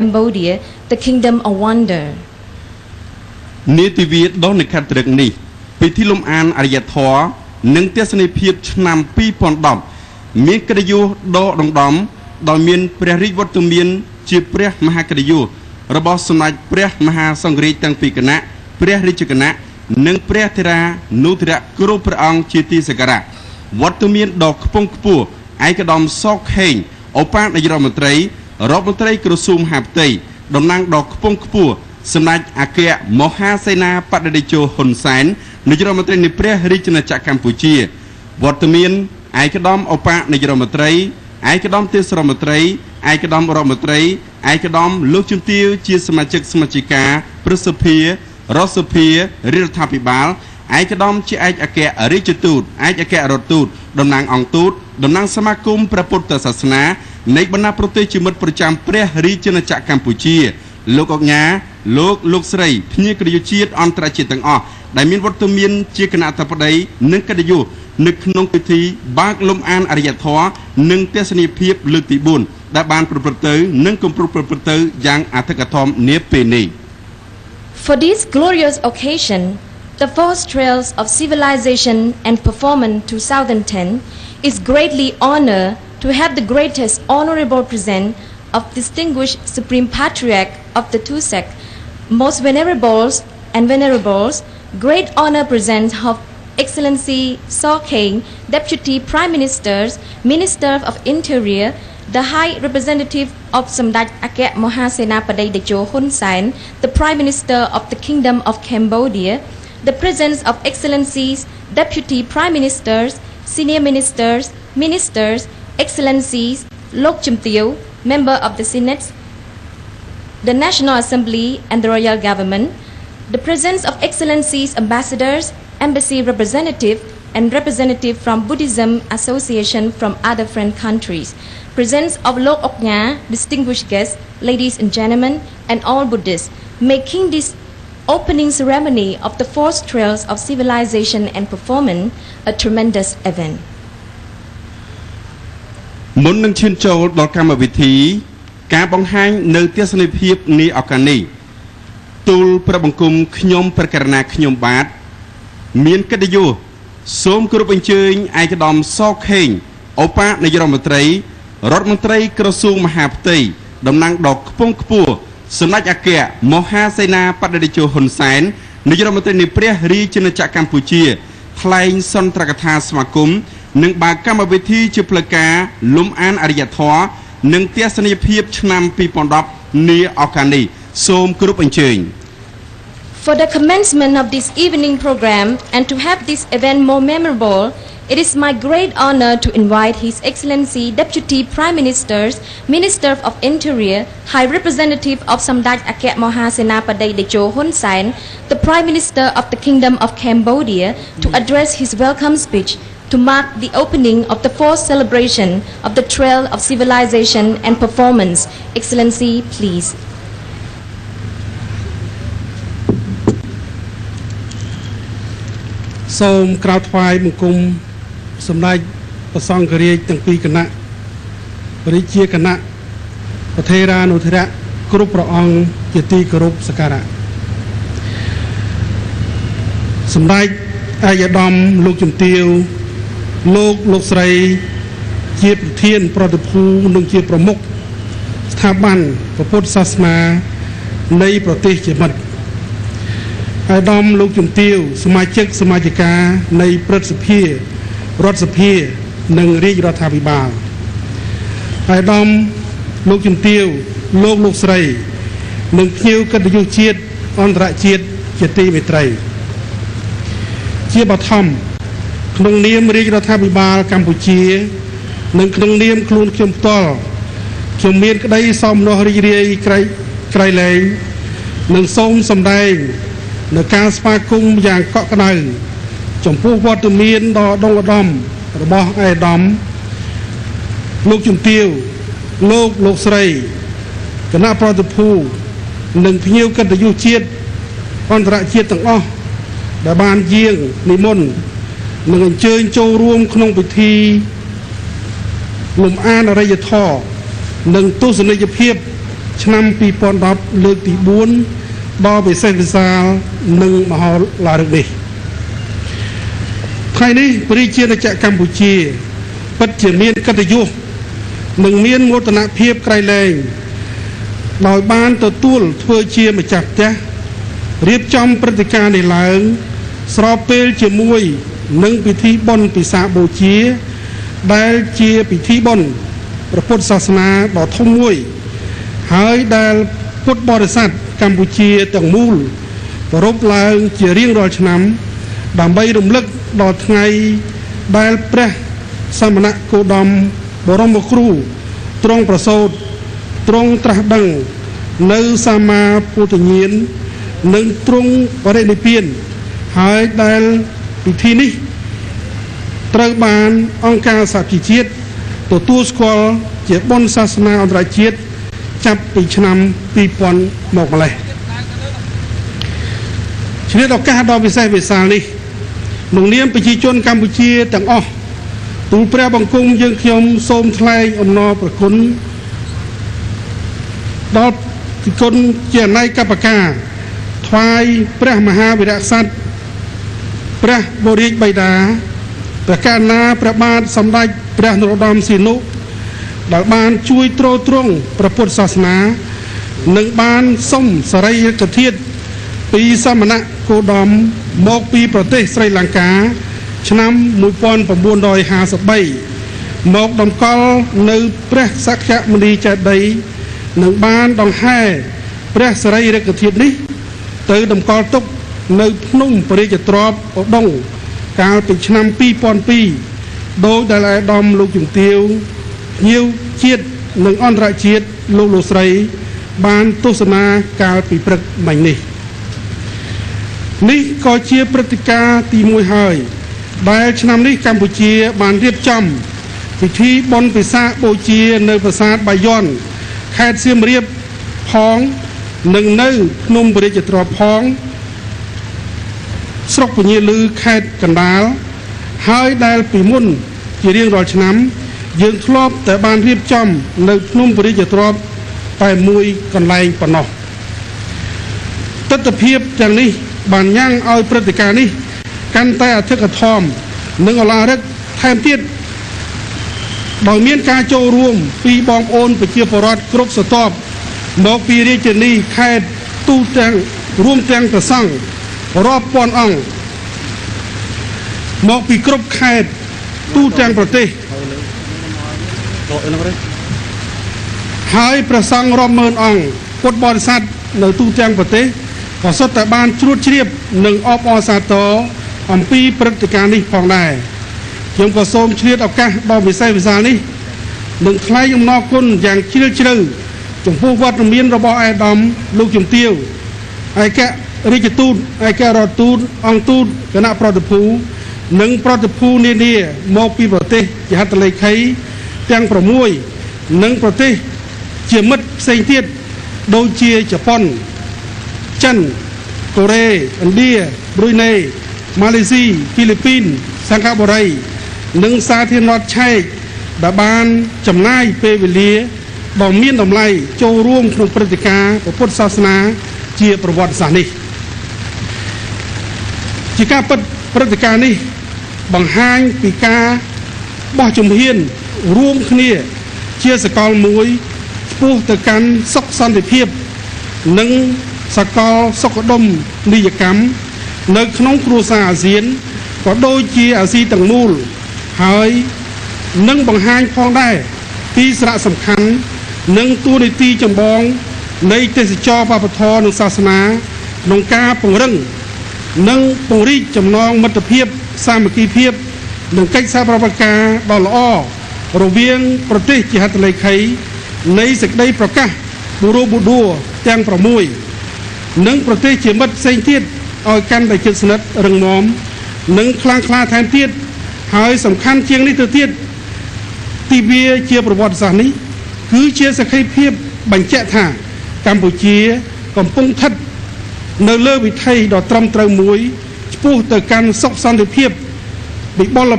Cambodia, the kingdom of wonder. នីតិវិទ្យាដ៏និខិតត្រឹកនេះពិធីលំអានអរិយធម៌និងទស្សនីយភាពឆ្នាំ 2010 មានកិត្តិយសដ៏ដណ្ដំដោយមានព្រះរាជវត្តមានជាព្រះមហាកិត្តិយសរបស់សម្ដេចព្រះមហាសង្ឃរាជទាំងពីរគណៈព្រះរាជគណៈនិងព្រះធរានុធរៈគ្រប់ព្រះអង្គជាទីសក្ការៈវត្តមានដ៏ខ្ពង់ខ្ពស់ឯកឧត្តមសោកខេងឧបនាយករដ្ឋមន្ត្រីក្រសួងមហាផ្ទៃតំណាងដ៏ខ្ពង់ខ្ពស់សម្ដេចអគ្គមហាសេនាបតីតេជោហ៊ុនសែននាយករដ្ឋមន្ត្រីនៃព្រះរាជាណាចក្រកម្ពុជាវត្តមានឯកឧត្តមឧបនាយករដ្ឋមន្ត្រីឯកឧត្តមទេសរដ្ឋមន្ត្រីឯកឧត្តមរដ្ឋមន្ត្រីឯកឧត្តមលោកជំទាវជាសមាជិកសមាជិកាព្រឹទ្ធសភារដ្ឋសភារដ្ឋាភិបាលឯកឧត្តមជាឯកអគ្គរដ្ឋទូតឯកអគ្គរដ្ឋទូតតំណាងអង្គទូតតំណាងសមាគមព្រះពុទ្ធសាសនានៃបណ្ដាប្រទេសជាមិត្តប្រចាំព្រះរាជាណាចក្រកម្ពុជាលោកអញ្ញាលោកស្រីភ្ញៀវកិត្តិយសជាតិអន្តរជាតិទាំងអស់ដែលមានវត្តមានជាគណៈអធិបតីនិងកិត្តិយសនៅក្នុងពិធីបើកលំអានអរិយធម៌និងទស្សនីយភាពលើកទី 4 ដែលបានប្រព្រឹត្តទៅនិងកំពុងប្រព្រឹត្តទៅយ៉ាងអធិកអធមនាពេលនេះ For this glorious occasion, the Fourth Trails of Civilization and Performance 2010 is greatly honored to have the greatest honorable present of distinguished Supreme Patriarch of the two sects, most venerables and venerables, great honor presents of Excellency Saw Kheng, Deputy Prime Ministers, Minister of Interior, the High Representative of Samdech Akia Mahasenapati Techo Hun Sen, the Prime Minister of the Kingdom of Cambodia, the presence of Excellencies, Deputy Prime Ministers, Senior Ministers, Ministers, Excellencies, Lok Chumtio, Member of the Senate, the National Assembly and the Royal Government, the presence of Excellencies, Ambassadors, Embassy Representative and Representative from Buddhism Association from other friend countries, presence of Lok Oknya, distinguished guests, ladies and gentlemen, and all Buddhists, making this opening ceremony of the Fourth Trails of Civilization and Performance a tremendous event. មុននឹងឈានចូលដល់កម្មវិធីការបង្ហាញនៅទស្សនីយភាពនេះឱកាសនេះទូលព្រះបង្គំខ្ញុំព្រះករុណាខ្ញុំបាទមានកិត្តិយសសូមគោរពអញ្ជើញឯកឧត្តមសោកខេងឧបនាយករដ្ឋមន្ត្រីក្រសួងមហាផ្ទៃតំណាងដ៏ខ្ពង់ខ្ពស់សម្ដេចអគ្គមហាសេនាបតីតេជោហ៊ុនសែននាយករដ្ឋមន្ត្រីនៃព្រះរាជាណាចក្រកម្ពុជាថ្លែងសន្ទរកថាស្វាគមន៍និងបើកកម្មវិធីជាផ្លូវការលំអានអរិយធម៌និងទស្សនីយភាពឆ្នាំ 2010 នាឱកាសនេះសូមគោរពអញ្ជើញ For the commencement of this evening program and to have this event more memorable, it is my great honor to invite His Excellency Deputy Prime Ministers, Minister of Interior, High Representative of Samdech Akia Mahasenapati Techo Hun Sen, the Prime Minister of the Kingdom of Cambodia, to address his welcome speech to mark the opening of the fourth celebration of the Trail of Civilization and Performance. Excellency, please. សូមក្រាបថ្វាយបង្គំសម្ដេចព្រះសង្ឃរាជទាំងពីរគណៈរាជាគណៈព្រះថេរានុថរៈគ្រប់ព្រះអង្គជាទីគោរពសក្ការៈសម្ដេចឯកឧត្តមលោកជំទាវលោកស្រីជាប្រធានប្រតិភូនិងជាប្រមុខស្ថាប័នពុទ្ធសាសនានៃប្រទេសជាមិត្តឯកឧត្តមលោកជំទាវសមាជិកសមាជិកានៃព្រឹទ្ធសភារដ្ឋសភានិងរាជរដ្ឋាភិបាលឯកឧត្តមលោកជំទាវលោកស្រីនិងភ្ញៀវកិត្តិយសជាតិអន្តរជាតិជាទីមេត្រីជាបឋមក្នុងនាមរាជរដ្ឋាភិបាលកម្ពុជានិងក្នុងនាមខ្លួនខ្ញុំផ្ទាល់ខ្ញុំមានក្តីសោមនស្សរីករាយក្រៃលែងនិងសូមសម្ដែងនៅការស្វាគមន៍យ៉ាងកក់ក្ដៅចំពោះវត្តមានដ៏ឧត្តមរបស់ឯកឧត្តមលោកជំទាវលោកស្រីគណៈប្រតិភូនិងភ្ញៀវកិត្តិយសជាតិអន្តរជាតិទាំងអស់ដែលបានយាងនិមន្តនិងអញ្ជើញចូលរួមក្នុងពិធីលំអានអរិយធម៌និងទស្សនីយភាព ឆ្នាំ2010លើកទី4ដ៏ពិសេសវិសាលនិងមហោឡារិកនេះថ្ងៃនេះព្រះរាជាណាចក្រកម្ពុជាពិតជាមានកិត្តិយសនិងមានមោទនភាពក្រៃលែងដោយបានទទួលធ្វើជាម្ចាស់ផ្ទះរៀបចំព្រឹត្តិការណ៍នេះឡើងស្របពេលជាមួយនឹងពិធីបុណ្យពិសាខបូជាដែលជាពិធីបុណ្យព្រះពុទ្ធសាសនាដ៏ធំមួយហើយដែលពុទ្ធបរិស័ទកម្ពុជាទាំងមូលប្រារព្ធឡើងជារៀងរាល់ឆ្នាំដើម្បីរំលឹកដល់ថ្ងៃដែលព្រះសមណគោតមបរមគ្រូទ្រង់ប្រសូតទ្រង់ត្រាស់ដឹងនៅសម្មាពុទ្ធញ្ញាណនិងទ្រង់បរិនិព្វានហើយដែលពិធីនេះត្រូវបានអង្គការសហជីវជាតិទទួលស្គាល់ជាបុណ្យសាសនាអន្តរជាតិចាប់ពីឆ្នាំ2000មកម្លេះឆ្លៀតឱកាសដ៏ពិសេសវិសាលនេះក្នុងនាមប្រជាជនកម្ពុជាទាំងអស់ទូលព្រះបង្គំយើងខ្ញុំសូមថ្លែងអំណរព្រះគុណដល់ទីគុណជាអនេកបការថ្វាយព្រះមហាវីរក្សត្រព្រះបរិយាបិតាព្រះករុណាព្រះបាទសម្ដេចព្រះនរោត្តមសីហនុដែលបានជួយទ្រទ្រង់ព្រះពុទ្ធសាសនានិងបានសុំសរីរកធាតុពីសមណគោតមមកពីប្រទេសស្រីលង្កាឆ្នាំ1953មកតម្កល់នៅព្រះសក្យមុនីចេតិយនិងបានដង្ហែព្រះសរីរកធាតុនេះទៅតម្កល់ទុកនៅភ្នំពរាជទ្របឧដុង្គកាលពីឆ្នាំ2002ដោយដែលអាដាមលោកជំទាវភ្ញៀវជាតិនិងអន្តរជាតិលោកស្រីបានទស្សនាកាលពីព្រឹកមិញនេះក៏ជាព្រឹត្តិការណ៍ទី1ហើយដែលឆ្នាំនេះកម្ពុជាបានរៀបចំពិធីបុណ្យពិសាខបូជានៅប្រាសាទបាយ័នខេត្តសៀមរាបផងនិងនៅភ្នំពរាជទ្របផងស្រុកពញាលឺខេត្តកណ្ដាលហើយដែលពីមុនជារៀងរាល់ឆ្នាំយើងធ្លាប់តែបានរៀបចំនៅភ្នំពរាជទ្របតែមួយកន្លែងប៉ុណ្ណោះទស្សនភាពទាំងនេះបានញ៉ាំងឲ្យព្រឹត្តិការណ៍នេះកាន់តែអធិកអធមនិងឧឡារិកថែមទៀតដោយមានការចូលរួមពីបងប្អូនប្រជាពលរដ្ឋគ្រប់ស្រទាប់មកពីរាជធានីខេត្តទូទាំងរួមទាំងព្រះសង្ឃរាប់ពាន់អង្គមកពីគ្រប់ខេត្តទូទាំងប្រទេសហើយព្រះសង្ឃរាប់ម៉ឺនអង្គពុទ្ធបរិស័ទនៅទូទាំងប្រទេសក៏សុទ្ធតែបានជ្រួតជ្រាបនិងអបអរសាទរអំពីព្រឹត្តិការណ៍នេះផងដែរខ្ញុំក៏សូមឆ្លៀតឱកាសដ៏វិសេសវិសាលនេះនិងថ្លែងអំណរគុណយ៉ាងជ្រាលជ្រៅចំពោះវត្តមានរបស់អាដាមលោកជំទាវឯករាជទូតឯករដ្ឋទូតអង្គទូតគណៈប្រតិភូនិងប្រតិភូនានាមកពីប្រទេសជាហត្ថលេខីទាំង6និងប្រទេសជាមិត្តផ្សេងទៀតដូចជាជប៉ុនចិនកូរ៉េឥណ្ឌាប្រ៊ុយណេម៉ាឡេស៊ីហ្វីលីពីនសិង្ហបុរីនិងសាធារណរដ្ឋឆែកដែលបានចំណាយពេលវេលាដ៏មានតម្លៃចូលរួមក្នុងព្រឹត្តិការណ៍ពុទ្ធសាសនាជាប្រវត្តិសាស្ត្រនេះជាការពិតព្រឹត្តិការណ៍នេះបង្ហាញពីការបោះជំហានរួមគ្នាជាសកលមួយឆ្ពោះទៅកាន់សុខសន្តិភាពនិងសកលសុខដុមនីយកម្មនៅក្នុងគ្រួសារអាស៊ានក៏ដូចជាអាស៊ីទាំងមូលហើយនឹងបង្ហាញផងដែរពីសារៈសំខាន់និងតួនាទីចម្បងនៃទេសចរវប្បធម៌និងសាសនាក្នុងការពង្រឹងនិងពង្រីកចំណងមិត្តភាពសាមគ្គីភាពនិងកិច្ចសហប្រតិបត្តិការដ៏ល្អរវាងប្រទេសជាហត្ថលេខីនៃសេចក្តីប្រកាសបូរ៉ូបូឌួទាំង6និងប្រទេសជាមិត្តផ្សេងទៀតឲ្យកាន់តែជិតស្និទ្ធរឹងមាំនិងខ្លាំងក្លាថែមទៀតហើយសំខាន់ជាងនេះទៅទៀតទីវាជាប្រវត្តិសាស្ត្រនេះគឺជាសក្ខីភាពបញ្ជាក់ថាកម្ពុជាកំពុងស្ថិតនៅលើវិថីដ៏ត្រឹមត្រូវមួយឆ្ពោះទៅកាន់សុខសន្តិភាពវិបុល